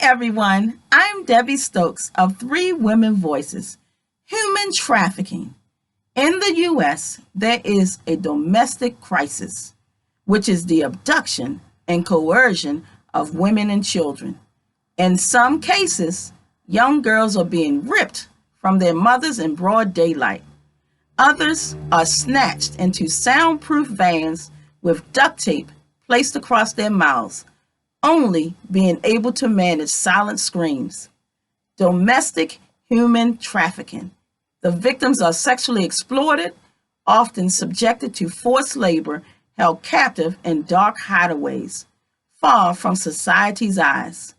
everyone. I'm Debbie Stokes of Three Women Voices. Human trafficking. In the U.S., there is a domestic crisis, which is the abduction and coercion of women and children. In some cases, young girls are being ripped from their mothers in broad daylight. Others are snatched into soundproof vans with duct tape placed across their mouths, only being able to manage silent screams. Domestic human trafficking. The victims are sexually exploited, often subjected to forced labor, held captive in dark hideaways, far from society's eyes.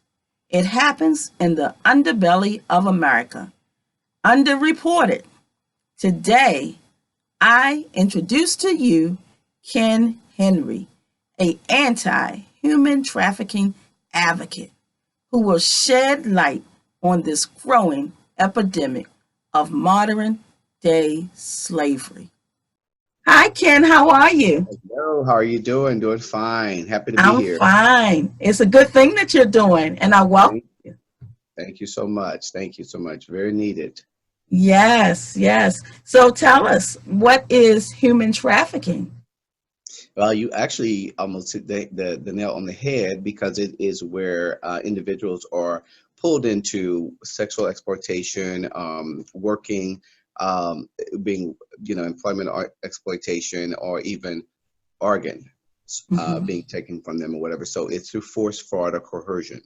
It happens in the underbelly of America. Underreported. Today, I introduce to you Ken Henry, an anti-human trafficking advocate who will shed light on this growing epidemic of modern day slavery. Hi, Ken. How are you? Hello, how are you doing? Doing fine. Happy to be I'm here. fine. It's a good thing that you're doing, and I welcome Thank, you. thank you so much. Thank you so much. Very needed. Yes, yes. So tell us, what is human trafficking? Well, you actually almost hit the nail on the head because it is where individuals are pulled into sexual exploitation, working, being, employment or exploitation, or even organ Hmm. being taken from them or whatever. So it's through force, fraud, or coercion.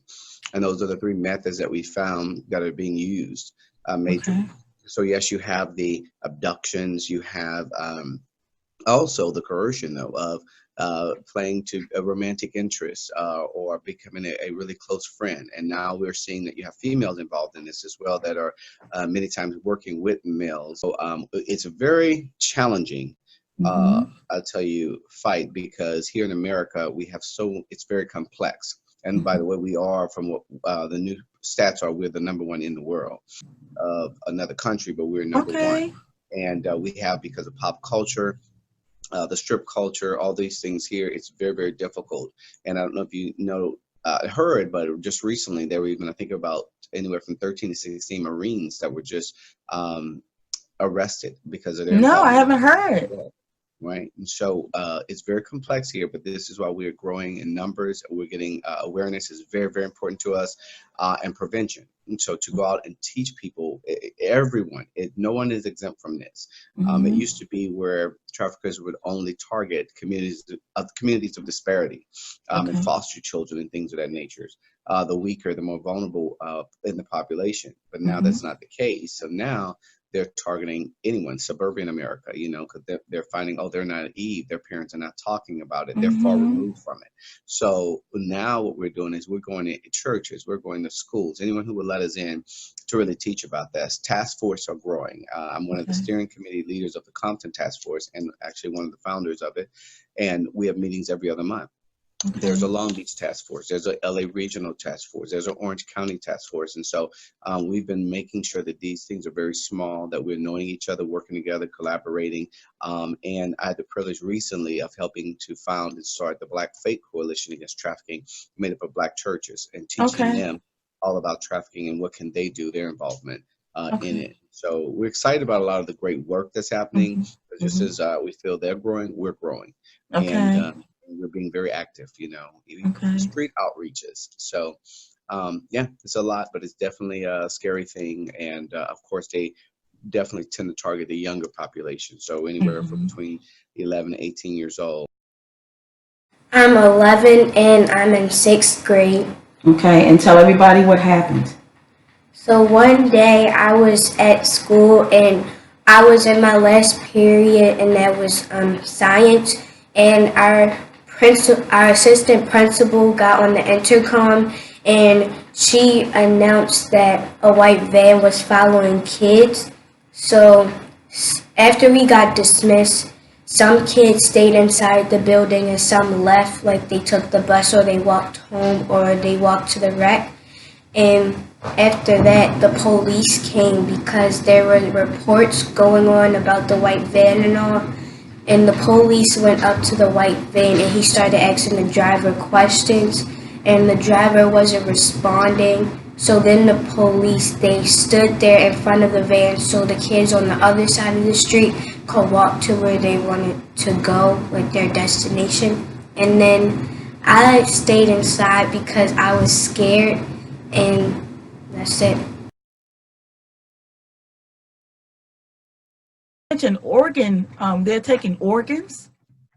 And those are the three methods that we found that are being used Okay. majorly. So yes, you have the abductions, you have also the coercion though of playing to a romantic interest or becoming a really close friend. And now we're seeing that you have females involved in this as well that are many times working with males. So it's a very challenging, Hmm. I'll tell you, fight because here in America we have it's very complex. And by the way, we are from what the new stats are, we're the number one in the world of another country, but we're number one. Okay. And we have, because of pop culture, the strip culture, all these things here, it's very, very difficult. And I don't know if you know, heard, but just recently there were even, I think, about anywhere from 13 to 16 Marines that were just arrested because of their No, I involvement. haven't heard. Right. And so it's very complex here, but this is why we're growing in numbers. We're getting awareness is very, very important to us, and prevention. And so to go out and teach people, everyone, no one is exempt from this. It Hmm. used to be where traffickers would only target communities of disparity, and Okay. foster children and things of that nature. The weaker, the more vulnerable in the population. But now Hmm. that's not the case. So now they're targeting anyone, suburban America, because they're finding, oh, they're naive. Their parents are not talking about it. They're far Hmm. removed from it. So now what we're doing is we're going to churches, we're going to schools, anyone who will let us in to really teach about this. Task force are growing. I'm one of the Okay. steering committee leaders of the Compton Task Force and actually one of the founders of it. And we have meetings every other month. There's a Okay. Long Beach task force. There's a LA regional task force. There's an Orange County task force. And so we've been making sure that these things are very small, that we're knowing each other, working together, collaborating. And I had the privilege recently of helping to found and start the Black Faith Coalition Against Trafficking, made up of Black churches, and teaching Okay. them all about trafficking and what can they do, their involvement in Okay. it. So we're excited about a lot of the great work that's happening. Hmm. Just Hmm. as we feel they're growing, we're growing. And Okay. we're being very active, even Okay. street outreaches. So, yeah, it's a lot, but it's definitely a scary thing. And of course, they definitely tend to target the younger population. So, anywhere from Hmm. between 11 to 18 years old. I'm 11 and I'm in sixth grade. Okay. And tell everybody what happened. So one day I was at school and I was in my last period and that was science, and our assistant principal got on the intercom and she announced that a white van was following kids. So after we got dismissed, some kids stayed inside the building and some left, like they took the bus or they walked home or they walked to the rec. And after that, the police came because there were reports going on about the white van and all. And the police went up to the white van and he started asking the driver questions. and the driver wasn't responding. So then the police, they stood there in front of the van so the kids on the other side of the street could walk to where they wanted to go, like their destination. And then I stayed inside because I was scared, and that's it. Mentioned organ. They're taking organs.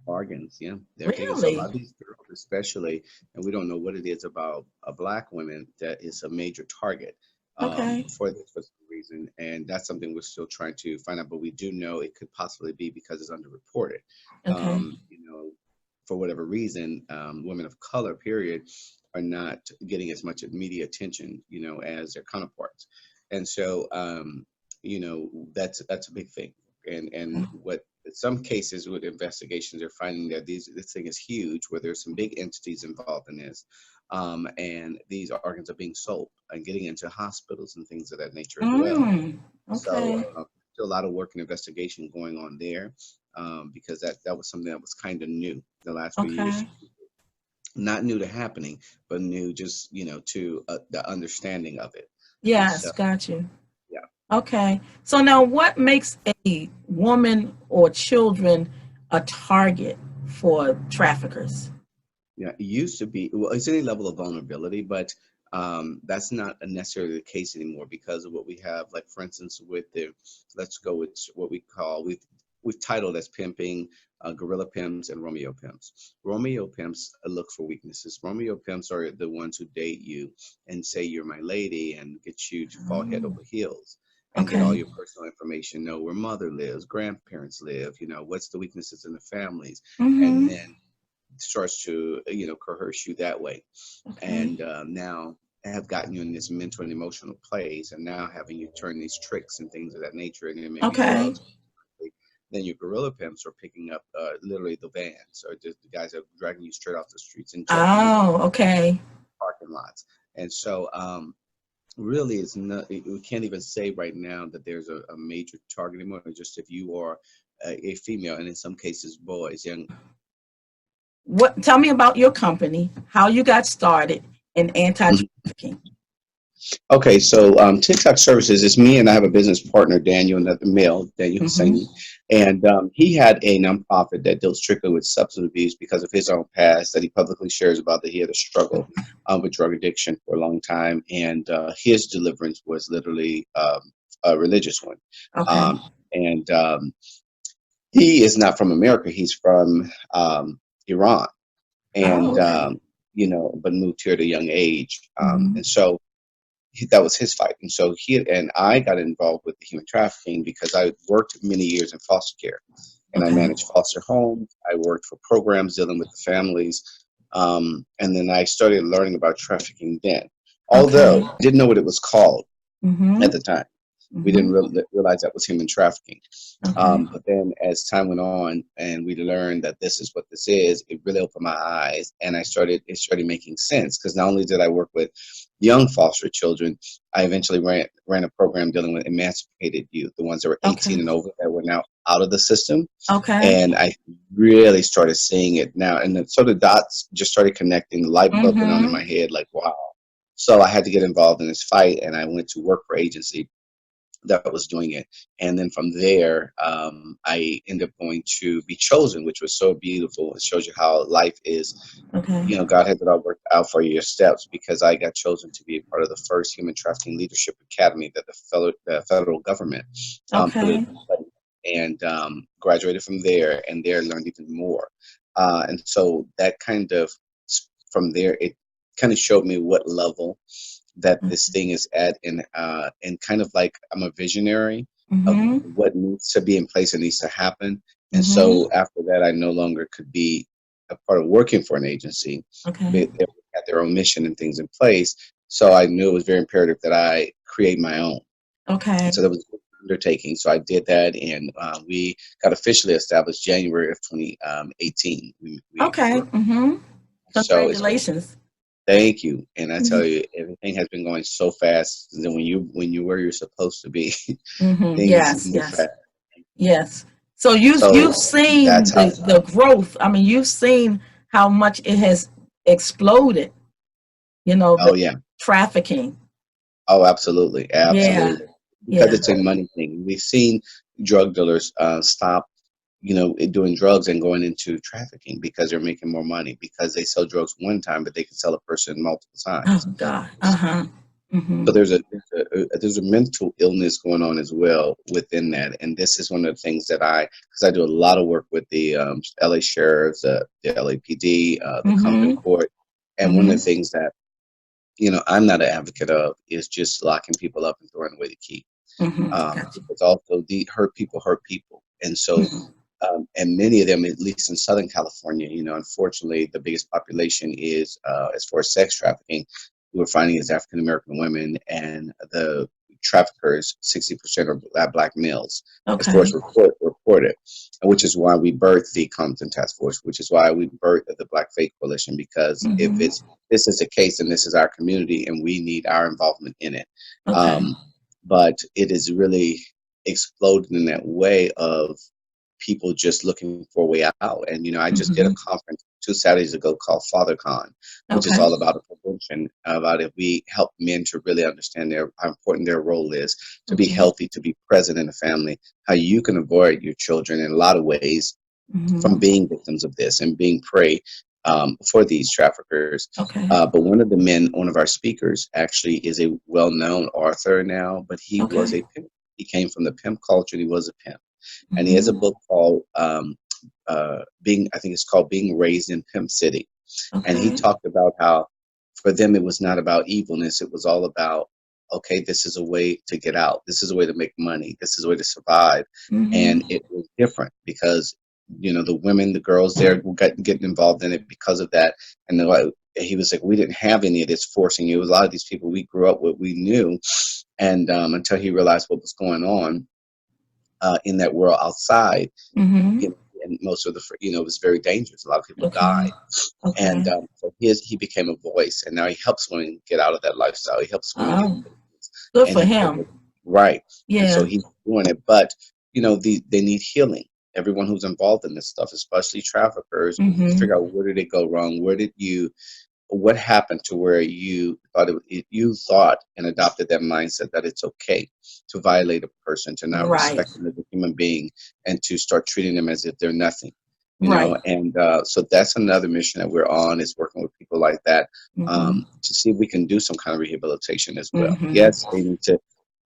Organs, yeah, they're taking, so a lot Really? of these girls, especially, and we don't know what it is about black women that is a major target Okay. for this for some reason, and that's something we're still trying to find out. But we do know it could possibly be because it's underreported. Okay. You know, for whatever reason, women of color, period, are not getting as much media attention, you know, as their counterparts, and so you know, that's a big thing. And what in some cases with investigations are finding that this thing is huge, where there's some big entities involved in this, and these organs are being sold and getting into hospitals and things of that nature as well. Mm, So okay. still a lot of work and investigation going on there, because that was something that was kind of new the last few years. Okay. Not new to happening, but new just, you know, to the understanding of it. And so Yes, got you. yeah. Okay. So now what makes a woman or children a target for traffickers? Yeah, it used to be, well, it's any level of vulnerability, but that's not necessarily the case anymore because of what we have. Like, for instance, with the, let's go with what we call, we've titled as pimping, gorilla pimps and Romeo pimps. Romeo pimps look for weaknesses. Romeo pimps are the ones who date you and say you're my lady and get you to fall head over Mm, heels and get all okay. your personal information, know where mother lives, grandparents live, you know, what's the weaknesses in the families, and Mm-hmm. then starts to, you know, coerce you that way, Okay. and now have gotten you in this mental and emotional place, and now having you turn these tricks and things of that nature, and then maybe Okay. drugs. Then your gorilla pimps are picking up literally the vans, or just the guys that are dragging you straight off the streets and jacking you Oh, okay. parking lots. And so really it's not, we can't even say right now that there's a major target anymore. It's just if you are a female, and in some cases boys, young. What, tell me about your company, how you got started in anti-trafficking. Okay, so TikTok Services is me, and I have a business partner, Daniel, another male, Daniel Mm-hmm. Husseini, and he had a nonprofit that deals strictly with substance abuse because of his own past that he publicly shares about, that he had a struggle with drug addiction for a long time, and his deliverance was literally a religious one, Okay. um, and he is not from America; he's from Iran, Oh, and okay. you know, but moved here at a young age, Mm-hmm. and so that was his fight. And so he and I got involved with the human trafficking because I worked many years in foster care, and I Okay. managed foster homes. I worked for programs dealing with the families. And then I started learning about trafficking then, although Okay. I didn't know what it was called at Mm-hmm. the time. We didn't Mm-hmm. realize that was human trafficking. Okay. But then as time went on and we learned that this is what this is, it really opened my eyes, and it started making sense, because not only did I work with young foster children, I eventually ran a program dealing with emancipated youth, the ones that were 18 Okay. and over that were now out of the system. Okay. And I really started seeing it now. And then, so the dots just started connecting, the light bulb went on in Mm-hmm. my head, like, wow. So I had to get involved in this fight, and I went to work for agency that was doing it. And then from there, I ended up going to be chosen, which was so beautiful. It shows you how life is. Okay. You know, God has it all worked out for your steps, because I got chosen to be a part of the first Human Trafficking Leadership Academy that the federal government put Okay. in place, and graduated from there, and there learned even more. And so that kind of, from there, it kind of showed me what level that this thing is at, and kind of like I'm a visionary of Mm-hmm. what needs to be in place and needs to happen. And Mm-hmm. so after that, I no longer could be a part of working for an agency. Okay. They had their own mission and things in place. So I knew it was very imperative that I create my own. And Okay. so that was an undertaking. So I did that, and we got officially established January of 2018. We Okay. were, Mm-hmm. so it's been, Congratulations. thank you. And I tell Mm-hmm. you, everything has been going so fast. And then when you where you're supposed to be, Mm-hmm. things Yes. move Yes. fast. Yes. So you've So seen that's how. the growth. I mean, you've seen how much it has exploded. The Oh yeah. trafficking. Oh, absolutely, Yeah. absolutely. Because Yeah. it's a money thing. We've seen drug dealers stop, doing drugs and going into trafficking because they're making more money because they sell drugs one time, but they can sell a person multiple Oh times. God. Uh-huh. So Mhm. there's a mental illness going on as well within that, and this is one of the things that because I do a lot of work with the LA sheriffs, the LAPD, the Compton Mhm. Court, and one of the Mhm. things that I'm not an advocate of is just locking people up and throwing away the key. Mhm. Gotcha. Because also the hurt people, and so Mhm. and many of them, at least in Southern California, unfortunately, the biggest population is as far as sex trafficking. We're finding is African American women, and the traffickers, 60% are black males, as far Okay. as reported, which is why we birthed the Compton Task Force, which is why we birthed the Black Faith Coalition, because if Mhm. this is the case, and this is our community, and we need our involvement in it. Okay. Um, but it is really exploded in that way of people just looking for a way out. And I just did a Mhm. conference 2 Saturdays ago called FatherCon, which is Okay. all about a prevention, about if we help men to really understand how important their role is, to be Okay. healthy, to be present in the family, how you can avoid your children in a lot of ways from Mhm. being victims of this and being prey for these traffickers. Okay. But one of our speakers actually is a well-known author now, but he was Okay. a pimp. He came from the pimp culture. And he was a pimp, and he has a Mhm. book called I think it's called Being Raised in Pimp City. And he Okay. talked about how for them it was not about evilness, it was all about, okay, this is a way to get out, this is a way to make money, this is a way to survive. And Mhm. it was different because the women, the girls there were getting involved in it because of that. And he was like, we didn't have any of this forcing you. It was a lot of these people we grew up with, we knew. And until he realized what was going on in that world outside, Mhm. and most of it was very dangerous. A lot of people Okay. died. And Okay. so he became a voice, and now he helps women get out of that lifestyle. He helps women get Oh, business, good and for he him. right. And so Yeah. he's doing it, but they need healing. Everyone who's involved in this stuff, especially traffickers, we need to Mhm. figure out, where did it go wrong? What happened to where you thought and adopted that mindset that it's okay to violate a person, to not Right. respect them as a human being, and to start treating them as if they're nothing. Right. And so that's another mission that we're on, is working with people like that, Mhm. to see if we can do some kind of rehabilitation as well. Mhm. Yes, they need to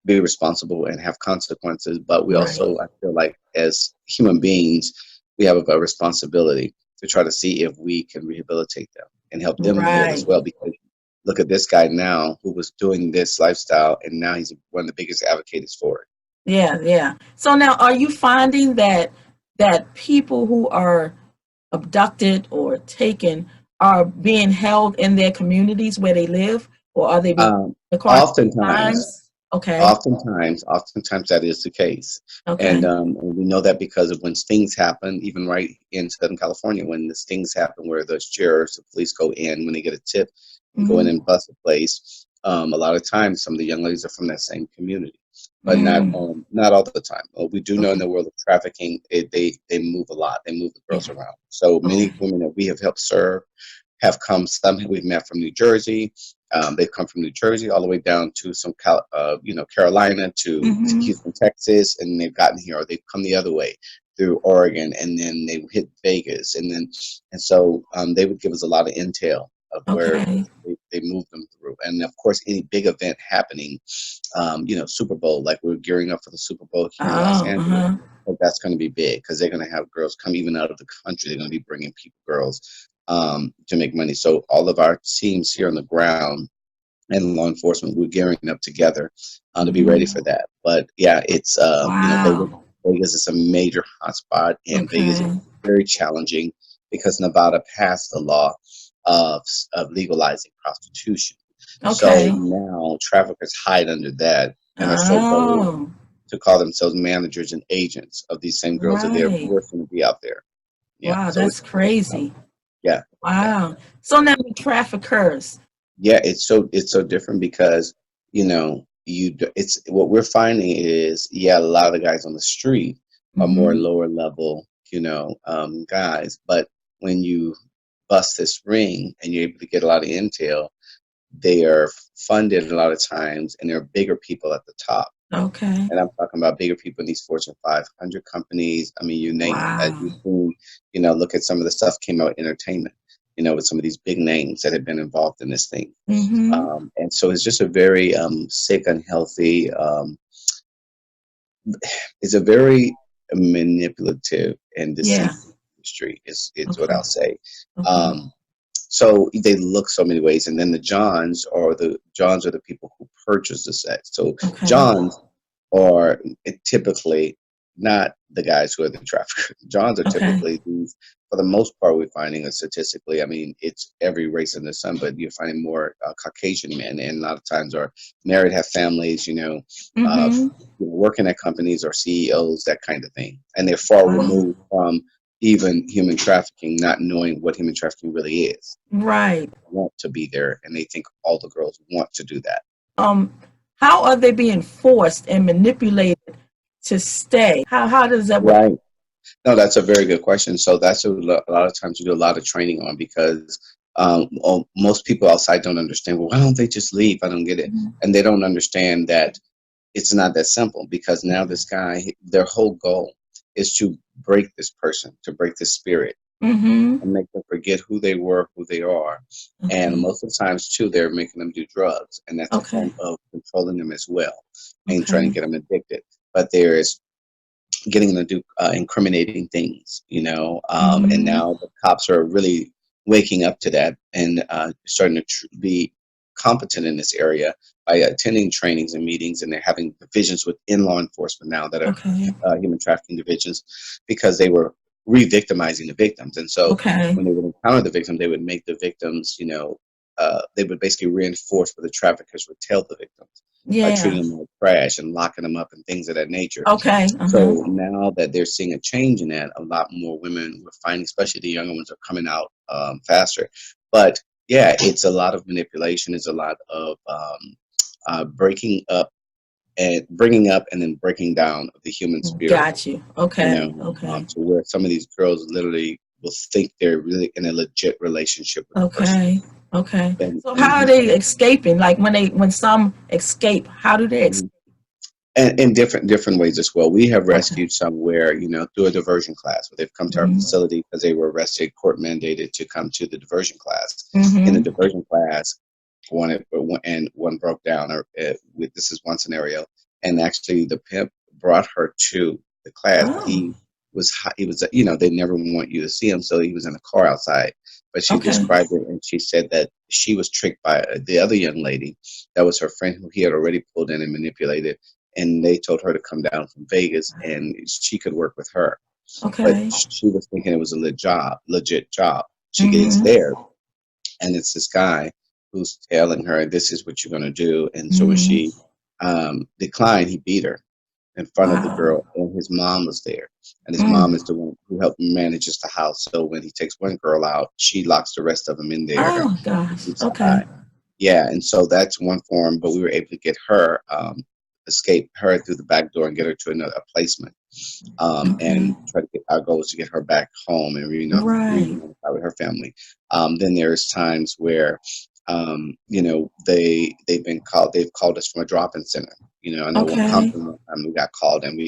be responsible and have consequences, but we Right. also, I feel like, as human beings, we have a responsibility to try to see if we can rehabilitate them and help them heal as Right. well. Because look at this guy now who was doing this lifestyle, and now he's one of the biggest advocates for it. Yeah, yeah. So now, are you finding that people who are abducted or taken are being held in their communities where they live, or are they being Um, incarcerated oftentimes, times? Okay. oftentimes that is the case, and Okay. we know that because of when stings happen, even right in Southern California, when the stings happen, where the sheriffs, the police go in when they get a tip and go in Mhm. and bust a place. A lot of times, some of the young ladies are from that same community, but Mm. not all the time. We do know in Okay. the world of trafficking, they move a lot. They move the girls Yeah. around. So many Okay. women that we have helped serve have come. Some we've met from New Jersey. They've come from New Jersey all the way down to Carolina to Mhm. Houston, Texas, and they've gotten here, or they've come the other way through Oregon, and then they hit Vegas, and so they would give us a lot of intel of where Okay. they moved them through, and of course, any big event happening, Super Bowl, like we're gearing up for the Super Bowl here in Los Oh. Angeles. Uh-huh. But that's going to be big because they're going to have girls come even out of the country. They're going to be bringing girls to make money. So all of our teams here on the ground and law enforcement, we're gearing up together to be ready Mhm. for that. But yeah, it's Vegas. Wow. Vegas is a major hotspot, and Vegas is Okay. very challenging because Nevada passed the law of legalizing prostitution. So Okay. now traffickers hide under that and are so bold Oh. to call themselves managers and agents of these same girls that they're Right. forcing to be out there. Yeah, Wow, so that's it's tough. crazy. Yeah, yeah. Wow. So now the traffickers. Yeah, it's so different because it's what we're finding is, yeah, a lot of the guys on the street are more Mhm. lower level, guys, but when you bust this ring and you're able to get a lot of intel, they are funded a lot of times, and there are bigger people at the top. Okay. And I'm talking about bigger people in these Fortune 500 companies. I mean, you name it. As Wow. you've seen, look at some of the stuff came out entertainment, with some of these big names that have been involved in this thing. Mm-hmm. And so it's just a very sick, unhealthy, it's a very manipulative and Yeah. deceitful industry, is what Okay. I'll say. Okay. Um, so they look so many ways. And then the Johns are the people who purchase the sex. So Okay. Johns are typically not the guys who are the traffickers. Johns are Okay. typically these, for the most part, we're finding it statistically. I mean, it's every race in the sun, but you're finding more Caucasian men, and a lot of times are married, have families, Mm-hmm. working at companies or CEOs, that kind of thing. And they're far Wow. removed from even human trafficking, not knowing what human trafficking really is. Right. Want to be there, and they think all the girls want to do that. Um, how are they being forced and manipulated to stay? How does that work? Right. No, that's a very good question. So that's a lot of times we do a lot of training on, because most people outside don't understand. Well, why don't they just leave? I don't get it, Mhm. and they don't understand that it's not that simple, because now this guy, their whole goal is to break this person, to break this spirit, Mm-hmm. and make them forget who they were, who they are. And Okay. most of the times, too, they're making them do drugs, and that's a Okay. form of controlling them as well, and trying to Okay. get them addicted. But there is getting them to do incriminating things, and Mm-hmm. now the cops are really waking up to that, and starting to be competent in this area by attending trainings and meetings, and they're having divisions within law enforcement now that are Okay. human trafficking divisions, because they were re-victimizing the victims. And so Okay. when they would encounter the victim, they would make the victims, they would basically reinforce what the traffickers would tell the victims by Yeah. treating them like trash and locking them up and things of that nature. Okay. Uh-huh. So now that they're seeing a change in that, a lot more women we're finding, especially the younger ones, are coming out faster. But yeah, it's a lot of manipulation. It's a lot of breaking up and bringing up and then breaking down of the human spirit. Got you. Okay. Okay. To where some of these girls literally will think they're really in a legit relationship with the person. Okay. Okay. And, So how are mhm, they escaping? Like when some escape, how do they escape? mhm. And in different ways as well. We have Okay. rescued some where, through a diversion class, where they've come to our Mm-hmm. facility because they were arrested, court mandated to come to the diversion class. In the Mm-hmm. diversion class, one broke down. Or this is one scenario, and actually the pimp brought her to the class, but Oh. he was, they never want you to see him, so he was in a car outside. But she Okay. described it, and she said that she was tricked by the other young lady that was her friend, who he had already pulled in and manipulated, and they told her to come down from Vegas and she could work with her. But Okay. she was thinking it was a legit job. She gets Mm-hmm. there, and it's this guy who's telling her, this is what you're going to do. And so when Mm-hmm. she declined, he beat her in front of the Wow. girl, and his mom was there. And his mom is Mm. the one who helped manages the house. So when he takes one girl out, she locks the rest of them in there Oh and gosh. keeps an Okay. eye. Yeah, and so that's one form, but we were able to get her, escape her through the back door and get her to another a placement. Okay. And try to get our goal is to get her back home and Right. reunify with her family. Then there's times where, they've called us from a drop-in center. I know one Okay. company one time we got called, and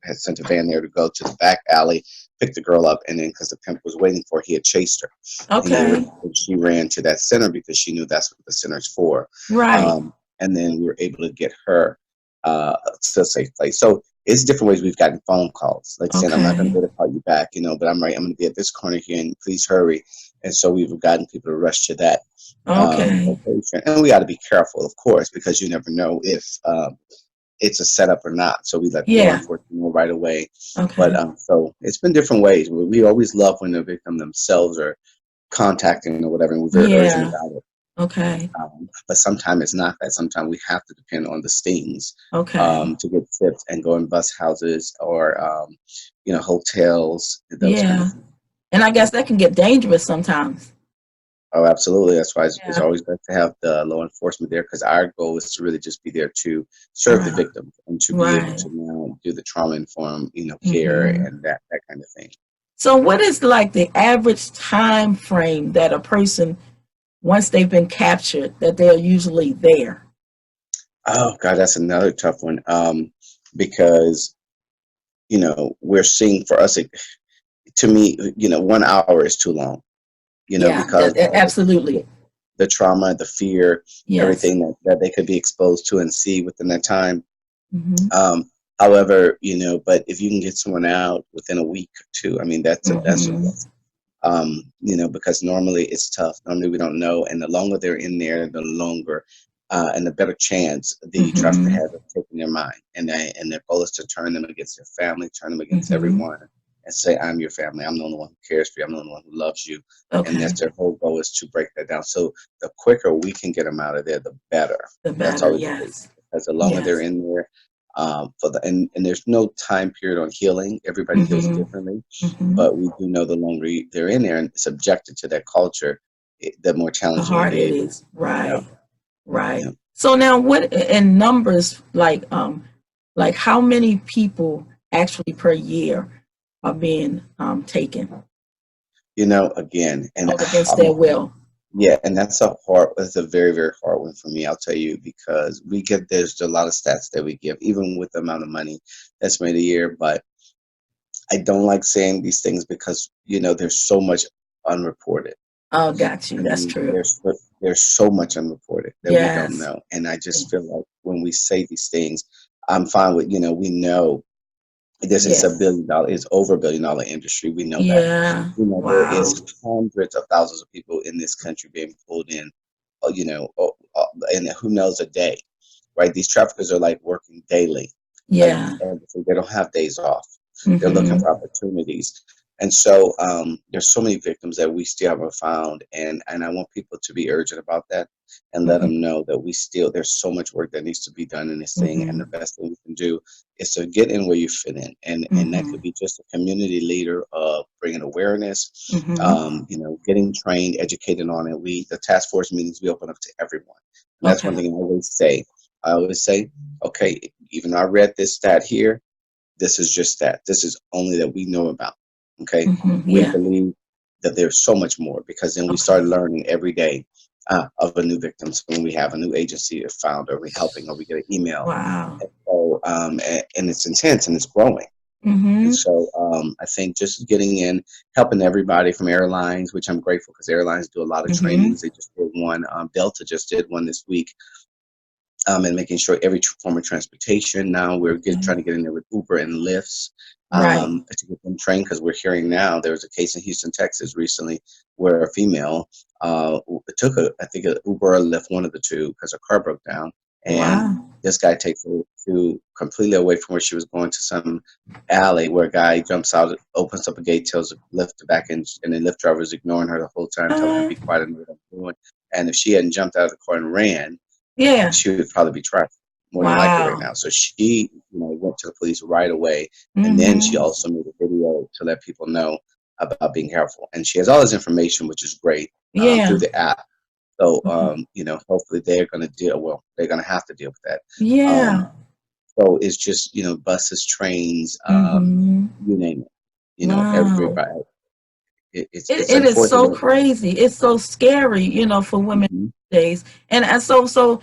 had sent a van there to go to the back alley, pick the girl up, and then because the pimp was waiting for her, he had chased her, and Okay. she ran to that center because she knew that's what the center's for. Right. And then we were able to get her to a safe place. So it's different ways we've gotten phone calls, like saying, "I'm not going to Okay. be able to call you back, but I'm right. I'm going to be at this corner here, and please hurry." And so we've gotten people to rush to that Okay. location. And we got to be careful, of course, because you never know if it's a setup or not. So we let law Yeah. enforcement know right away. But Okay. so it's been different ways. We always love when the victim themselves are contacting or whatever, and we're very urgent Yeah. about it. Okay. But sometimes it's not that. Sometimes we have to depend on the stings Okay. to get tips and go in bus houses or hotels, those kind of Yeah. things. And I Yeah. guess that can get dangerous sometimes. Oh, absolutely. That's why it's Yeah. always best to have the law enforcement there, because our goal is to really just be there to serve the Right. victim and to be able Right. to now do the trauma informed, care Mm-hmm. and that kind of thing. So what is like the average time frame that a person once they've been captured, that they're usually there? Oh God, that's another tough one. Because we're seeing for us, to me, 1 hour is too long. Yeah, Because of absolutely. the trauma, the fear, Yes. everything that they could be exposed to and see within that time. Hmm. Um, However, but if you can get someone out within a week or two, I mean, that's a Hmm. blessing. Because normally it's tough. Normally we don't know, and the longer they're in there, the longer and the better chance the trafficker Hmm. has of taking their mind. And their goal is to turn them against their family, turn them against Hmm. everyone, and say, "I'm your family. I'm the only one who cares for you. I'm the only one who loves you." And Okay. that's their whole goal, is to break that down. So the quicker we can get them out of there, the better. The That's better. always the case. Yes. Because the longer they're Yes. in there, and there's no time period on healing. Everybody heals Hmm. differently, Hmm. but we do know the longer they're in there and subjected to that culture, the more The challenging it hard it is. is. Yeah, Right. Right. yeah. So now, what in numbers, like how many people actually per year are being taken, Again, and held against their will? yeah, and that's a very, very hard one for me. I'll tell you, because there's a lot of stats that we give, even with the amount of money that's made a year. But I don't like saying these things because there's so much unreported. Oh, got you. I That's mean, true. there's so much unreported that we don't Yes. know, and I just feel like when we say these things, I'm fine with we know this is Yes. it's over $1 billion industry. We know that. Yeah. There Wow. is hundreds of thousands of people in this country being pulled in, and who knows a day, right? These traffickers are like working daily, like Yeah. they don't have days off. They're looking Hmm. for opportunities. And so there's so many victims that we still haven't found, and I want people to be urgent about that and let Hmm. them know that there's so much work that needs to be done in this thing, and the Hmm. best thing we can do is to get in where you fit in, and that could Hmm. be just a community leader of bringing awareness, Hmm. getting trained, educated on it. The task force meetings we open up to everyone, and that's one Okay. thing I always say. I always say, okay, even though I read this stat here, this is just that. This is only that we know about. Okay. Hmm. We Yeah. believe that there's so much more, because then we Okay. start learning every day of a new victim. So when we have a new agency found, or we helping, or we get an email. Wow. So, and it's intense and it's growing. And Hmm. so I think just getting in, helping everybody from airlines, which I'm grateful, because airlines do a lot of Hmm. trainings. They just did one. Delta just did one this week, and making sure every form of transportation. Now we're trying to get in there with Uber and Lyfts, Right. to get them trained, because we're hearing now there was a case in Houston, Texas recently, where a female took I think an Uber or Lyft, one of the two, because her car broke down, and Wow. this guy takes her to completely away from where she was going, to some alley where a guy jumps out, opens up a gate, tells the Lyft to back in, and the Lyft driver is ignoring her the whole time, telling her to Uh, be quiet and know what I'm doing. And if she hadn't jumped out of the car and ran, yeah. she would probably be trafficked, more than likely right Wow. now. So she, went to the police right away, and then she Hmm. also made a video to let people know about being careful. And she has all this information, which is great, through Yeah. the app. So Mhm. hopefully they're going to deal. Well, they're going to have to deal with that. Um, Yeah. so it's just buses, trains, Hmm. you name it. Wow. Everybody. It's It is so unfortunate. crazy. It's so scary, for women Hmm. these days. And so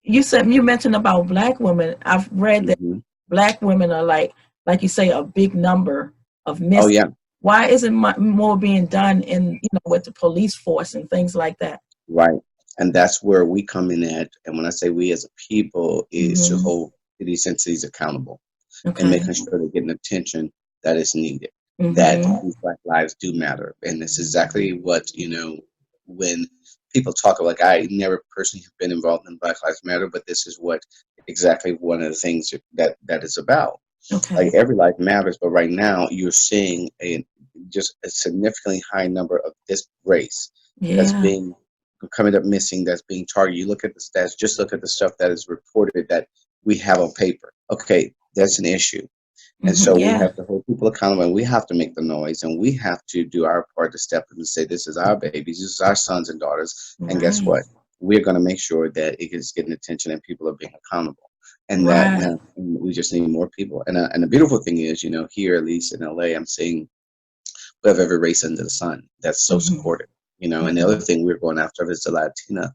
you mentioned about black women. I've read that Hmm. black women are like you say, a big number of Oh missing. yeah. Why isn't more being done in with the police force and things like that? Right. And that's where we come in at. And when I say we as a people, is to Hmm. hold these entities accountable, and Okay. making sure they're getting attention that is needed, that Hmm. these Black lives do matter. And this is exactly what, when people talk, like, I never personally have been involved in Black Lives Matter, but this is what exactly one of the things that is about. Like, Okay. every life matters, but right now you're seeing just a significantly high number of this race that's Yeah. being coming up missing, that's being targeted. You look at the stats, just look at the stuff that is reported that we have on paper. Okay, that's an issue. And Hmm. so we Yeah. have to hold people accountable, and we have to make the noise, and we have to do our part to step in and say, this is our babies, this is our sons and daughters. And guess Right. what? We're going to make sure that it is getting attention and people are being accountable. And that Right. now we just need more people. And the beautiful thing is, here, at least in LA, I'm seeing we have every race under the sun that's so Hmm. supportive. And the other thing we're going after is the Latina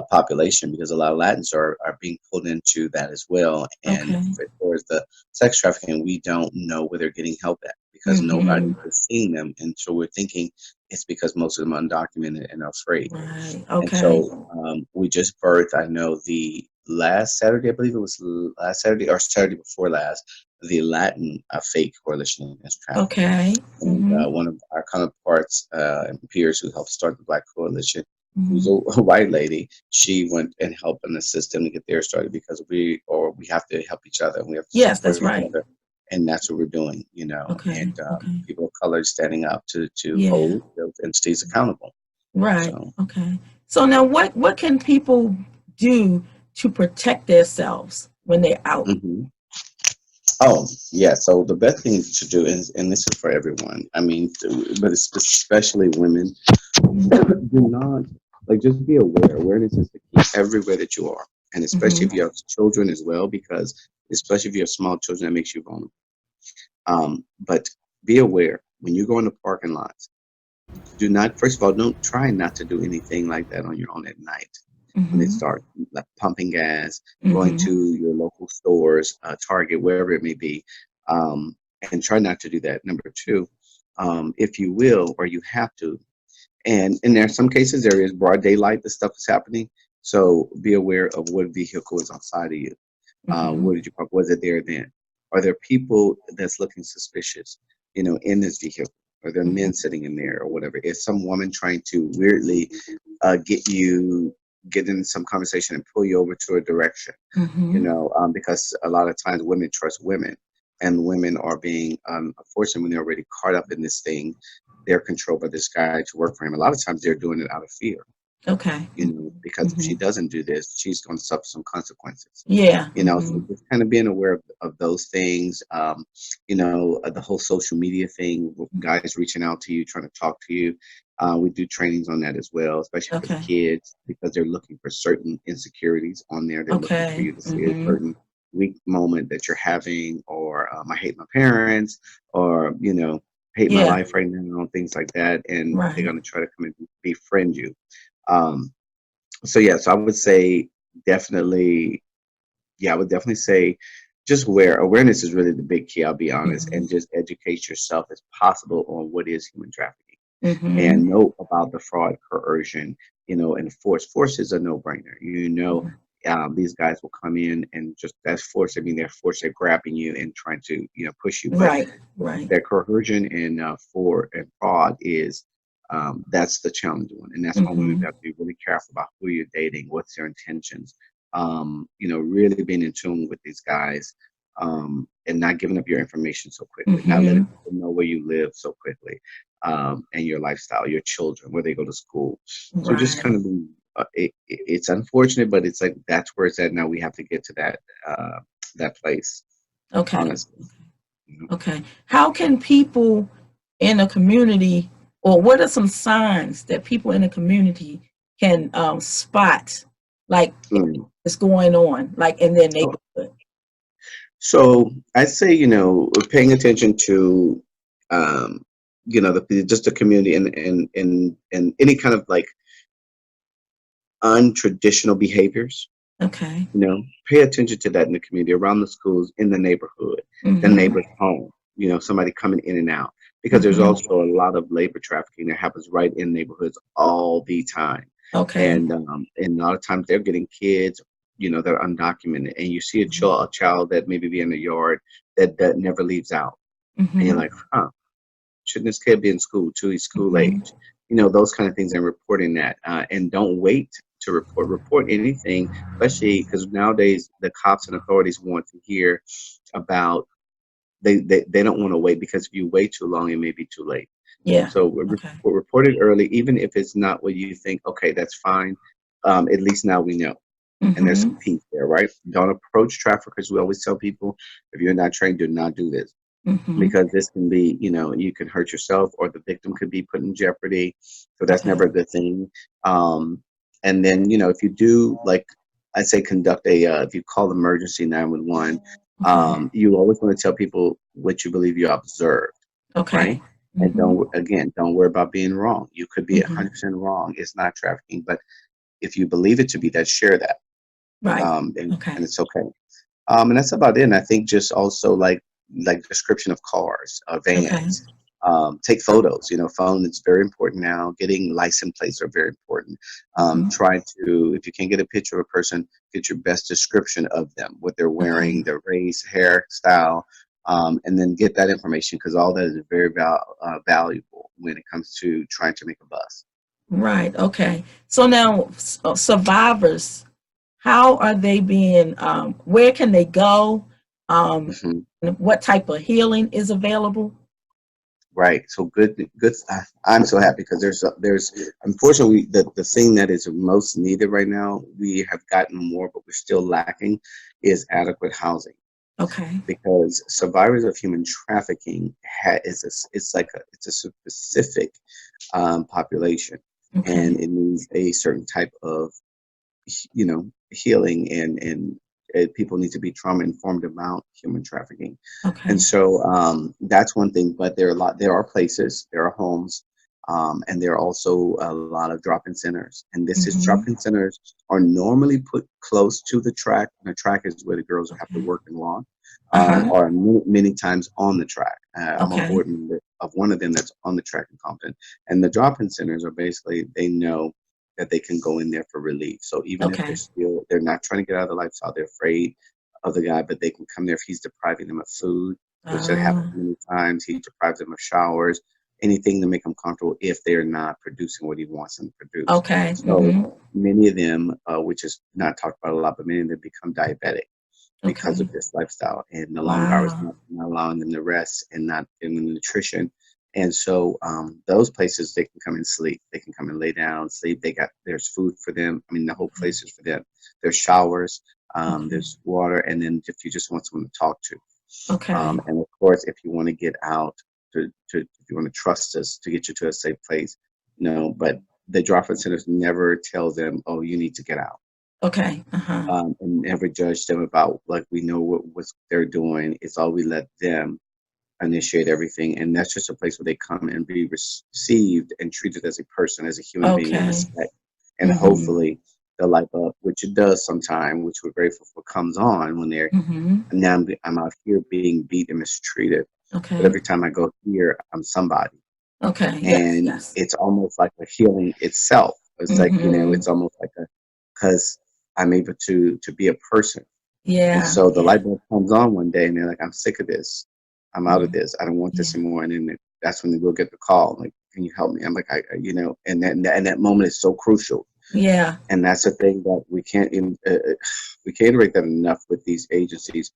population, because a lot of Latins are being pulled into that as well. And Okay. for the sex trafficking, we don't know where they're getting help at because nobody Mm-hmm. is seeing them. And so we're thinking it's because most of them are undocumented and are afraid. Right. And Okay. so we just birthed, I know the last Saturday, I believe it was last Saturday or Saturday before last, the Latin Fake Coalition Against Trafficking. Okay. And Mm-hmm. one of our counterparts and peers who helped start the Black Coalition, who's Mm-hmm. a white lady, she went and helped and assist them to get theirs started, because we have to help each other and we have to Yes, support that's each right. other. And that's what we're doing, Okay. and Okay. people of color standing up to Yeah. hold those entities accountable. Right. So. Okay. So now what can people do to protect themselves when they're out? Mhm. Oh, yeah. So the best thing to do is, and this is for everyone, I mean, but it's especially women, do not, like, just be aware. Awareness is the key everywhere that you are. And especially if Mm-hmm. you have children as well, because especially if you have small children, that makes you vulnerable. But be aware when you go in the parking lots. Do not, first of all, don't try not to do anything like that on your own at night when it Mm-hmm. starts, like pumping gas, going Mm-hmm. to your local stores, Target, wherever it may be, and try not to do that. Number two, if you will or you have to, and there are some cases there is broad daylight, the stuff is happening. So be aware of what vehicle is outside of you. Mm-hmm. Where did you park? Was it there then? Are there people that's looking suspicious, in this vehicle? Are there Mm-hmm. men sitting in there or whatever? Is some woman trying to weirdly get in some conversation and pull you over to a direction? Mm-hmm. Because a lot of times women trust women, and women are being, unfortunately, when they're already caught up in this thing, they're controlled by this guy to work for him. A lot of times they're doing it out of fear, Okay. because if she Mm-hmm. doesn't do this, she's going to suffer some consequences. Yeah. So Mm-hmm. just kind of being aware of those things. The whole social media thing, with guys reaching out to you, trying to talk to you. We do trainings on that as well, especially for the Okay. kids, because they're looking for certain insecurities on there. They're looking for Okay. you to see a Mm-hmm. certain weak moment that you're having, or I hate my parents, or hate my Yeah. life right now, things like that, and they're Right. going to try to come and befriend you. Um, so yeah, so I would say definitely, yeah, I would definitely say just awareness is really the big key. I'll be honest, Mm-hmm. and just educate yourself as possible on what is human trafficking, Mm-hmm. and know about the fraud, coercion, and force. Force is a no-brainer. These guys will come in and just, that's force. I mean, they're force. They're grabbing you and trying to push you, but Right. Right. that coercion and fraud is, that's the challenging one, and that's why we Mm-hmm. have to be really careful about who you're dating, what's their intentions. Really being in tune with these guys, and not giving up your information so quickly, not letting Mm-hmm. people know where you live so quickly, and your lifestyle, your children, where they go to school. So just Right. kind of be. It's unfortunate, but it's like that's where it's at now. We have to get to that place, Okay. honestly. Okay. How can people in a community, or what are some signs that people in a community can spot, like Mm. it's going on, like in their neighborhood? So I'd say, paying attention to, just the community, and any kind of like untraditional behaviors. Okay. Pay attention to that in the community, around the schools, in the neighborhood, the Mm-hmm. neighbor's home. Somebody coming in and out, because there's Mm-hmm. also a lot of labor trafficking that happens right in neighborhoods all the time, Okay. and a lot of times they're getting kids, that are undocumented, and you see a child that maybe be in the yard that never leaves out, and you're Mm-hmm. like, huh, shouldn't this kid be in school too? He's school Mm-hmm. age. Those kind of things, and reporting that, and don't wait to report anything, especially because nowadays the cops and authorities want to hear about, they don't want to wait, because if you wait too long, it may be too late. Yeah. So Okay. we're reported early, even if it's not what you think. Okay, that's fine. At least now we know, and there's Mm-hmm. some peace there, right? Don't approach traffickers. We always tell people, if you're not trained, do not do this, Mm-hmm. because this can be, you can hurt yourself, or the victim could be put in jeopardy. So that's Okay. never a good thing. Um, and then, if you do, like I say, conduct if you call emergency 911, Okay. you always want to tell people what you believe you observed, Okay. right? And Mm-hmm. don't worry about being wrong. You could be Mm-hmm. 100% wrong. It's not trafficking, but if you believe it to be that, share that, Right. and Okay. it's okay. And that's about it. And I think just also like description of cars, Okay. vans. Take photos. You know, phone is very important now. Getting license plates are very important. Mm-hmm. Try to, if you can't get a picture of a person, get your best description of them, what they're Okay. wearing, their race, hairstyle, and then get that information because all that is very valuable when it comes to trying to make a bust. Right. Okay. So now, survivors, how are they being? Where can they go? Um, Mhm. what type of healing is available? Right. So good. I'm so happy because there's unfortunately the thing that is most needed right now. We have gotten more, but we're still lacking is adequate housing Okay. because survivors of human trafficking it's a specific population, Okay. and it needs a certain type of healing, and people need to be trauma informed about human trafficking. And Okay. so that's one thing, but there are places, there are homes, and there are also a lot of drop-in centers, and this is Mm-hmm. drop-in centers are normally put close to the track, and the track is where the girls have to Okay. work and lawn, Uh-huh. or many times on the track. I'm a Okay. board member of one of them that's on the track in Compton, and the drop-in centers are basically, they know that they can go in there for relief. So even if Okay. they're not trying to get out of the lifestyle, they're afraid of the guy, but they can come there if he's depriving them of food, which that happens Uh, many times. He deprives them of showers, anything to make them comfortable if they're not producing what he wants them to produce. okay. So Mm-hmm. many of them, which is not talked about a lot, but many of them become diabetic because Okay. of this lifestyle and the long hours, Wow. not allowing them to rest and not giving them nutrition. And so those places, they can come and sleep. They can come and lay down, sleep. There's food for them. I mean, the whole Okay. place is for them. There's showers, Okay. there's water, and then if you just want someone to talk to, Okay. and of course, if you want to get out, if you want to trust us to get you to a safe place, no. But the drop-in centers never tell them, "Oh, you need to get out." Okay. Uh-huh. And never judge them about, like, we know what they're doing. It's all, we let them initiate everything, and that's just a place where they come and be received and treated as a person, as a human being, and Okay. respect. And Mm-hmm. hopefully, the light bulb, which it does sometime, which we're grateful for, comes on when they're, Mm-hmm. now I'm out here being beat and mistreated, but Okay. every time I go here, I'm somebody, Okay. Yes. and Yes. it's almost like a healing itself. It's like, Mm-hmm. it's almost like a, because I'm able to be a person. And Yeah. so the Yeah. light bulb comes on one day, and they're like, "I'm sick of this. I'm out of Mhm. this. I don't want this Yeah. anymore." And then that's when they will get the call, like, "Can you help me?" I'm like, and that moment is so crucial. Yeah. And that's the thing that we can't iterate that enough with these agencies.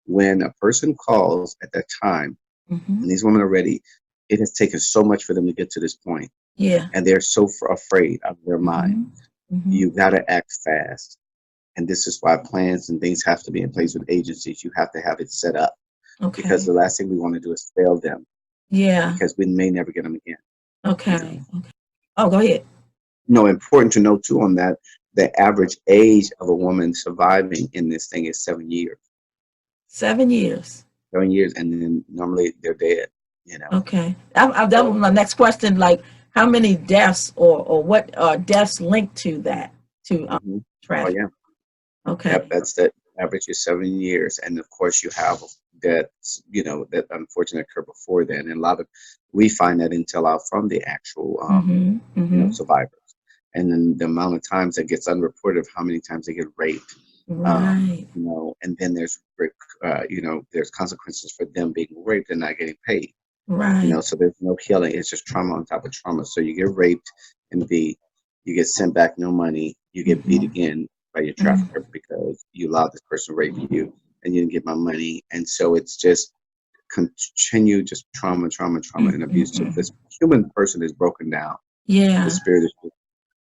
When a person calls at that time, Mm-hmm. and these women are ready, it has taken so much for them to get to this point, Yeah. and they're so afraid of their mind. Mm-hmm. Mm-hmm. You got to act fast. And this is why plans and things have to be in place with agencies. You have to have it set up, because Okay. the last thing we want to do is fail them, Yeah. because we may never get them again. You know, Okay. Okay. Oh, go ahead. important to know too on that, the average age of a woman surviving in this thing is 7 years. 7 years. 7 years, and then normally they're dead. You know, Okay. That was so my next question. Like, how many deaths or what deaths linked to that to mhm. Oh traffic? yeah, yep. Okay. That's the average is 7 years, and of course you have that that unfortunately occur before then, and a lot of we find that intel out from the actual Mm-hmm. Mm-hmm. survivors, and then the amount of times that gets unreported of how many times they get raped, Right. and then there's consequences for them being raped and not getting paid, Right. so there's no healing. It's just trauma on top of trauma. So you get raped, and you get sent back, no money, you get beat Mm-hmm. again by your Mm. trafficker because you allowed this person to rape you, and you didn't get my money. And so it's just continue, just trauma and abuse. So Mm-mm-mm. this human person is broken down. The Yeah. spirit is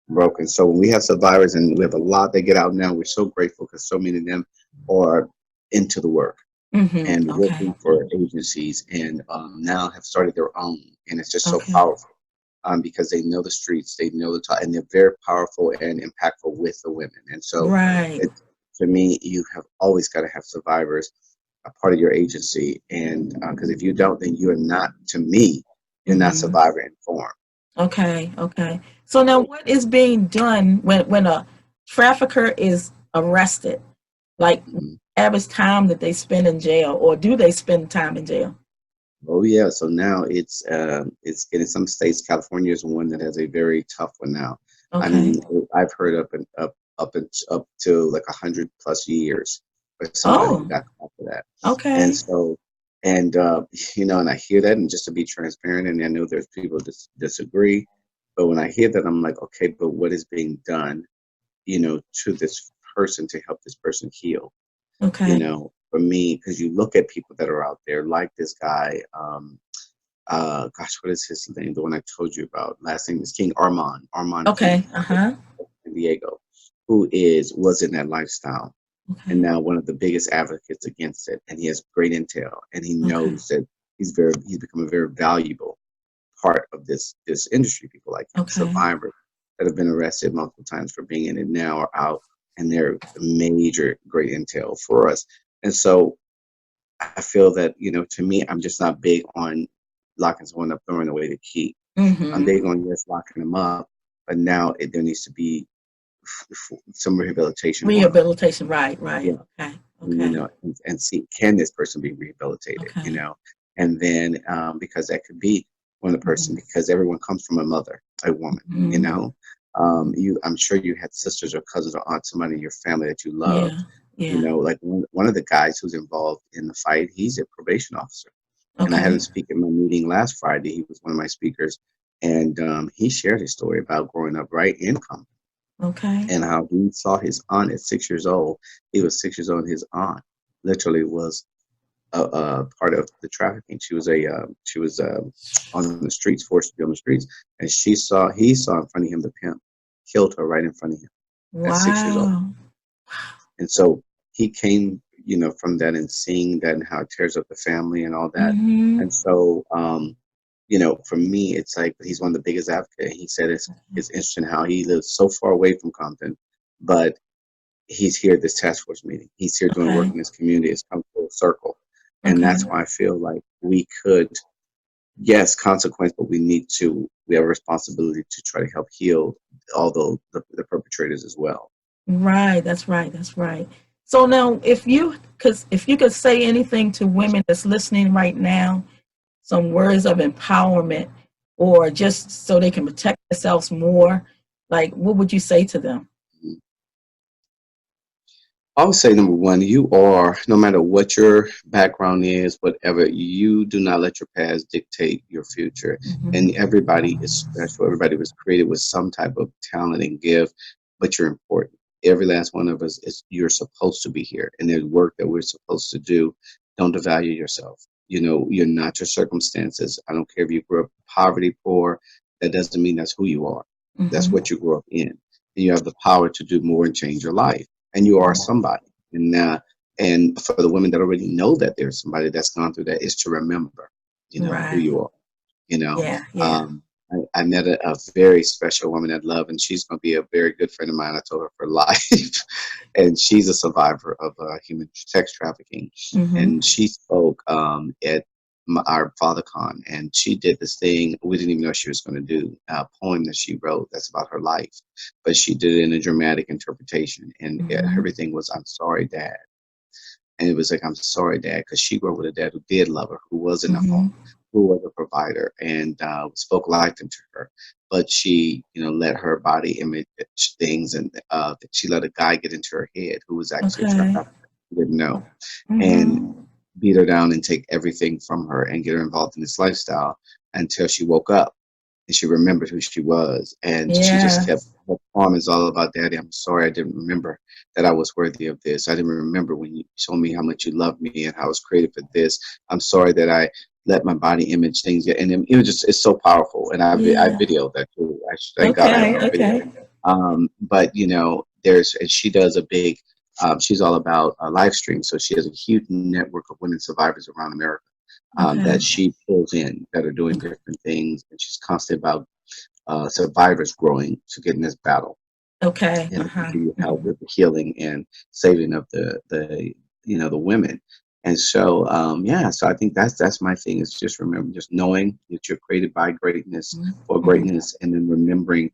broken. So when we have survivors, and we have a lot that get out now, we're so grateful because so many of them are into the work Mm-hmm. and Okay. working for agencies, and now have started their own. And it's just so Okay. powerful, because they know the streets, they know the talk, and they're very powerful and impactful with the women. And so Right. it, to me, you have always got to have survivors a part of your agency. And because if you don't, then you are not, to me, You're not Mm-hmm. survivor informed. Okay. Okay. So now, what is being done when a trafficker is arrested? Like, Mhm. average time that they spend in jail, or do they spend time in jail? Oh yeah, so now it's getting some states. California is one that has a very tough one now. I Okay. mean, I've heard up to like 100 plus years for somebody who Oh. got caught for that. And Okay. so, and and I hear that, and just to be transparent, and I know there's people disagree, but when I hear that, I'm like, okay, but what is being done, to this person to help this person heal? Okay. For me, because you look at people that are out there like this guy, gosh, what is his name? The one I told you about. Last name is King Armand Okay. King Uh out of huh. San Diego, who was in that lifestyle and Okay. now one of the biggest advocates against it. And he has great intel, and he Okay. knows that he's become a very valuable part of this industry. People like him, Okay. survivors that have been arrested multiple times for being in it now are out, and they're major great intel for us. And so I feel that, to me, I'm just not big on locking someone up, throwing away the key. I'm Mm-hmm. big on yes, locking them up, but now there needs to be some rehabilitation going on. Rehabilitation. Right. Right. Yeah, Okay. and, Okay. and see, can this person be rehabilitated? Okay. And then because that could be one of the person, because everyone comes from a mother, a woman. You Mm-hmm. know, I'm sure you had sisters or cousins or aunts, somebody in your family that you loved. Yeah. Yeah. Like one of the guys who's involved in the fight, he's a probation officer. And I had him Okay. speak at my meeting last Friday. He was one of my speakers, and he shared his story about growing up right in Compton Okay. and how he saw his aunt at 6 years old. He was 6 years old, and his aunt literally was a part of the trafficking. She was on the streets, forced to be on the streets, and he saw in front of him the pimp killed her right in front of him at 6 years old. Wow. And so he came, from that and seeing that and how it tears up the family and all that. Mm-hmm. And so, for me, it's like he's one of the biggest advocates. He said it's interesting how he lives so far away from Compton, but he's here at this task force meeting. He's here doing work Okay. in this community. It's come full circle. And Okay. that's why I feel like we could, yes, consequence, but we have a responsibility to try to help heal all the perpetrators as well. Right. That's right. That's right. So now, if you could say anything to women that's listening right now, some words of empowerment, or just so they can protect themselves more, like what would you say to them? I would say number one, you are, no matter what your background is, whatever, you do not let your past dictate your future. And Mm-hmm. everybody is special. Everybody was created with some type of talent and gift, but you're important. Every last one of us is you're supposed to be here. And there's work that we're supposed to do. Don't devalue yourself. You're not your circumstances. I don't care if you grew up poverty, poor, that doesn't mean that's who you are. That's Mm-hmm. what you grew up in. And you have the power to do more and change your life, and you are somebody. And for the women that already know that there's somebody that's gone through that, is to remember, who Right. you are. You know, Yeah. Yeah. um, I met a very special woman I love, and she's going to be a very good friend of mine. I told her for life, and she's a survivor of human sex trafficking. Mm-hmm. And she spoke at our FatherCon, and she did this thing we didn't even know she was going to do, a poem that she wrote that's about her life, but she did it in a dramatic interpretation, and Mm-hmm. everything was "I'm sorry, Dad." And it was like, "I'm sorry, Dad," because she grew up with a dad who did love her, who was in the Mm-hmm. home, who was a provider, and spoke life into her. But she, let her body image things, and she let a guy get into her head who was actually a Okay. trafficker. She didn't know, and Mm-hmm. beat her down and take everything from her and get her involved in this lifestyle until she woke up and she remembered who she was. And she just Yeah. kept, her poem is all about, "Daddy, I'm sorry I didn't remember that I was worthy of this. I didn't remember when you told me how much you loved me and how I was created for this. I'm sorry that I let my body image things." And it was just, it's so powerful. And I Yeah. videoed that too. Thank God I have it Okay. on video. Okay. But and she does a big, she's all about live streams. So she has a huge network of women survivors around America that Okay. she pulls in that are doing different things. And she's constantly about survivors growing to get in this battle Okay. and to Uh-huh. continue help Mm-hmm. with the healing and saving of the women. And so, yeah, so I think that's my thing is just remember, just knowing that you're created by greatness for Mhm. greatness, and then remembering,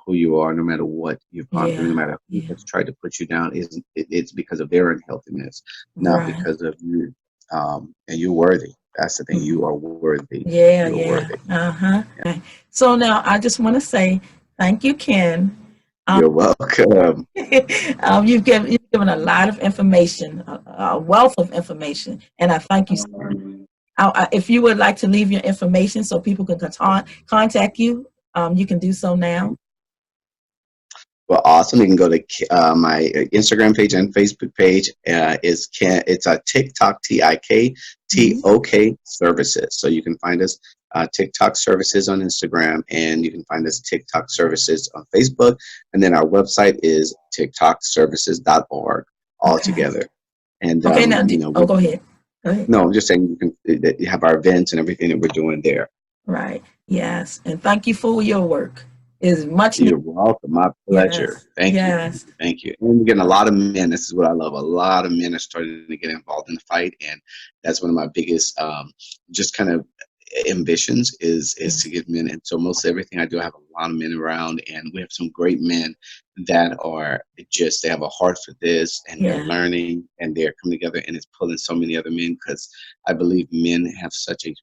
who you are, no matter what you've gone through, no Yeah, matter who yeah, has tried to put you down, it's because of their unhealthiness, not right. because of you. And you're worthy. That's the thing. You Mhm. are worthy. Yeah, You are yeah. worthy. Uh-huh. Okay. So now I just want to say thank you, Ken. Um, You're welcome. you've given a lot of information, a wealth of information, and I thank you. If you would like to leave your information so people can contact you, you can do so now. Well, awesome. You can go to my Instagram page and Facebook page. It's a TikTok Mhm. TikTok services. So you can find us TikTok services on Instagram, and you can find us TikTok services on Facebook. And then our website is tiktokservices.org all Okay. together. And Okay. Now, go ahead. Go ahead. no, I'm just saying that you have our events and everything that we're doing there. Right. Yes. And thank you for your work. It's much needed. You're welcome. My pleasure. Yes. Thank you. Yes. Thank you. And we're getting a lot of men. This is what I love. A lot of men are starting to get involved in the fight, and that's one of my biggest, just kind of ambitions is to Yes. get men. And so most everything I do, I have a lot of men around, and we have some great men that are just they have a heart for this, and they're Yeah. learning, and they're coming together, and it's pulling so many other men because I believe men have such a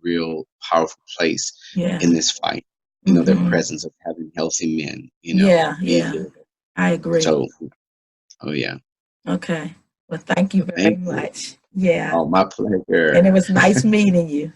real powerful place Yeah. in this fight. Their Hmm. presence of having healthy men, Yeah. being Yeah. there. I agree. So, oh yeah, Okay. Well, thank you very thank you. much. Yeah. Oh, my And it pleasure. was nice meeting you.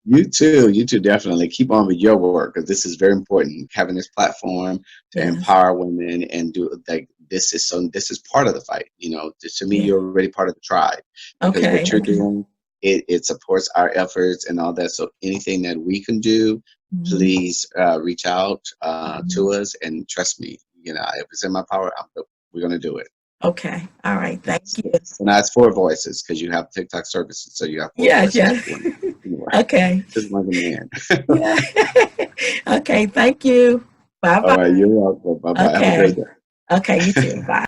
You too. You too. Definitely keep on with your work because this is very important. Having this platform to Yes. empower women and do like this is so. This is part of the fight. To me, Yeah. you're already part of the tribe because Okay. what you're Okay. doing it supports our efforts and all that. So anything that we can do, Hmm. please reach out Hmm. to us and trust me. If it's in my power, we're gonna do it. Okay. All right. Thank Yes, you. yes. And that's four voices because you have TikTok services, so you have four Yes. voices Yes. for women. Anyway, Okay. just like a man. Yeah. Okay. Thank you. Bye All right, bye. you're welcome. Bye bye. Have a great Okay. day. Okay. You too. Bye.